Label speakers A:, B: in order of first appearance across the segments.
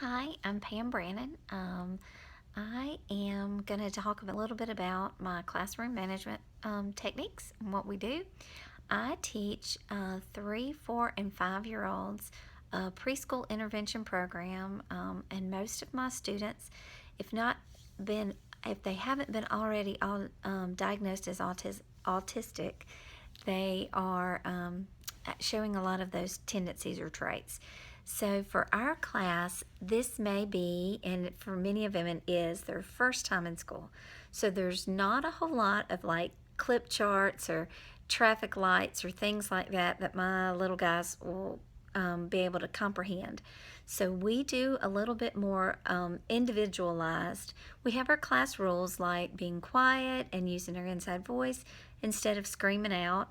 A: Hi, I'm Pam Brannen. I am going to talk a little bit about my classroom management techniques and what we do. I teach 3, 4, and 5-year olds a preschool intervention program, and most of my students, if not been, if they haven't been already diagnosed as autistic, they are showing a lot of those tendencies or traits. So for our class, this may be, and for many of them it is, their first time in school. So there's not a whole lot of like clip charts or traffic lights or things like that that my little guys will be able to comprehend. So we do a little bit more individualized. We have our class rules like being quiet and using our inside voice instead of screaming out,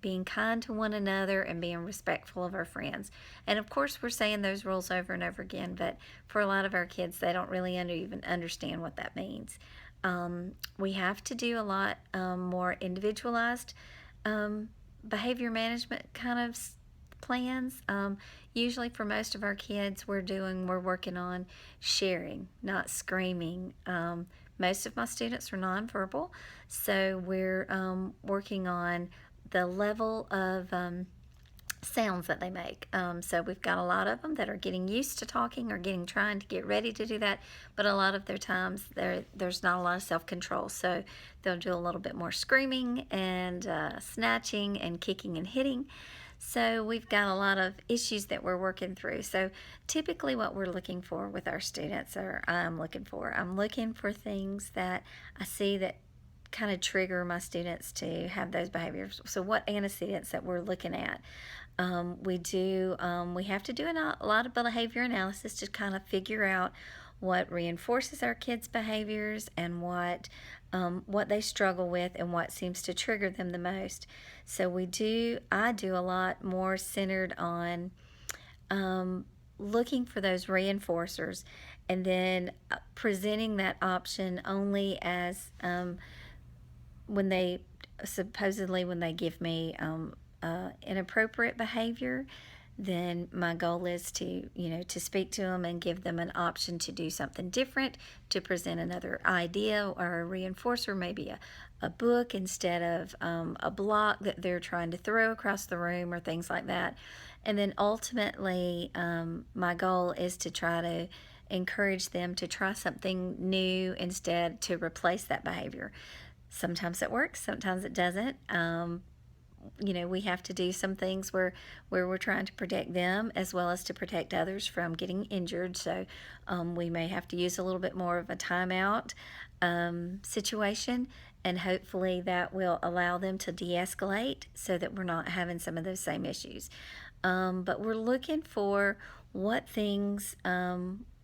A: being kind to one another, and being respectful of our friends. And of course, we're saying those rules over and over again, but for a lot of our kids, they don't really even understand what that means. We have to do a lot more individualized behavior management kind of plans. Usually for most of our kids, we're working on sharing, not screaming. Most of my students are nonverbal, so we're working on the level of sounds that they make. So we've got a lot of them that are getting used to talking or trying to get ready to do that, but a lot of their times there's not a lot of self-control. So they'll do a little bit more screaming and snatching and kicking and hitting. So we've got a lot of issues that we're working through. So typically what we're looking for with our students, or I'm looking for things that I see that kind of trigger my students to have those behaviors. So what antecedents that we're looking at? We have to do a lot of behavior analysis to kind of figure out what reinforces our kids' behaviors and what they struggle with and what seems to trigger them the most. So I do a lot more centered on looking for those reinforcers and then presenting that option only as when they give me inappropriate behavior, then my goal is to speak to them and give them an option to do something different, to present another idea or a reinforcer, maybe a book instead of a block that they're trying to throw across the room or things like that. And then ultimately, my goal is to try to encourage them to try something new instead, to replace that behavior. Sometimes it works, sometimes it doesn't. We have to do some things where we're trying to protect them as well as to protect others from getting injured. So we may have to use a little bit more of a timeout situation, and hopefully that will allow them to de-escalate so that we're not having some of those same issues. But we're looking for what things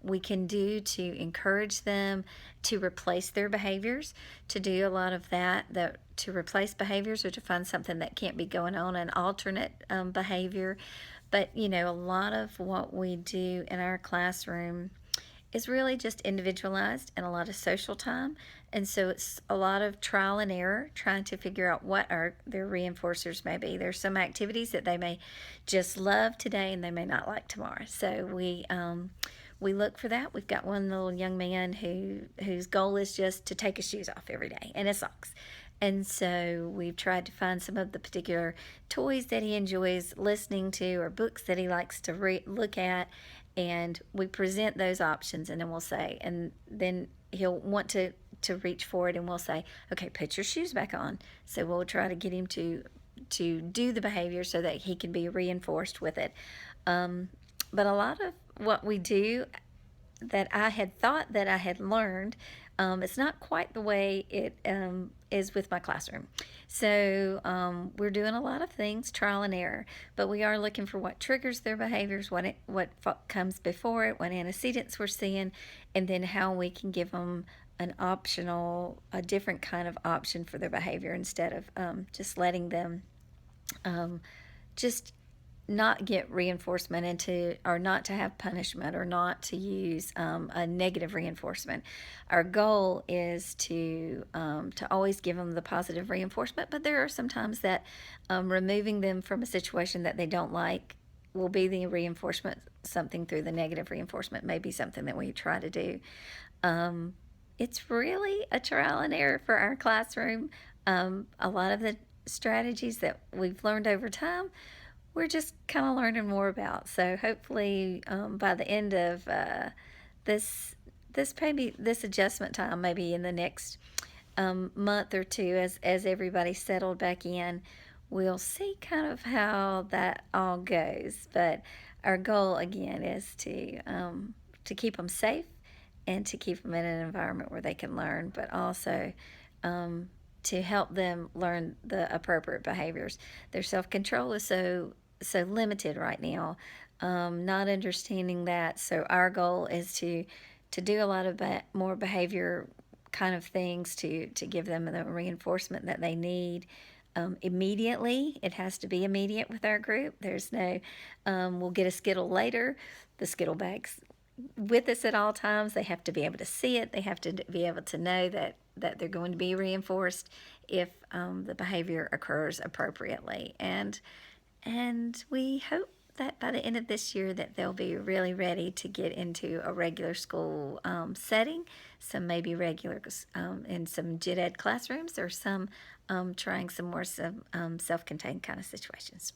A: we can do to encourage them to replace their behaviors, to do a lot of that to replace behaviors or to find something that can't be going on, an alternate behavior. But a lot of what we do in our classroom is really just individualized and a lot of social time. And so it's a lot of trial and error, trying to figure out what their reinforcers may be. There's some activities that they may just love today and they may not like tomorrow. So we look for that. We've got one little young man whose goal is just to take his shoes off every day and his socks. And so we've tried to find some of the particular toys that he enjoys listening to or books that he likes to look at, and we present those options, and then we'll say, and then he'll want to reach for it, and we'll say, okay, put your shoes back on. So we'll try to get him to do the behavior so that he can be reinforced with it. But a lot of what we do that I had thought that I had learned, it's not quite the way it is with my classroom. So we're doing a lot of things, trial and error, but we are looking for what triggers their behaviors, what comes before it, what antecedents we're seeing, and then how we can give them a different kind of option for their behavior instead of just letting them just not get reinforcement or not to have punishment or not to use a negative reinforcement. Our goal is to always give them the positive reinforcement, but there are some times that removing them from a situation that they don't like will be the reinforcement. Something through the negative reinforcement may be something that we try to do. Um, it's really a trial and error for our classroom. A lot of the strategies that we've learned over time, we're just kind of learning more about. So hopefully, by the end of this this adjustment time, maybe in the next month or two, as everybody's settled back in, we'll see kind of how that all goes. But our goal again is to keep them safe and to keep them in an environment where they can learn, but also to help them learn the appropriate behaviors. Their self control is so limited right now, not understanding that. So our goal is to do a lot of more behavior kind of things to give them the reinforcement that they need. Immediately, it has to be immediate with our group. There's no, we'll get a Skittle later. The Skittle bags with us at all times. They have to be able to see it. They have to be able to know that they're going to be reinforced if the behavior occurs appropriately. And we hope that by the end of this year that they'll be really ready to get into a regular school setting, some maybe regular in some gen ed classrooms, or some trying some more self-contained kind of situations.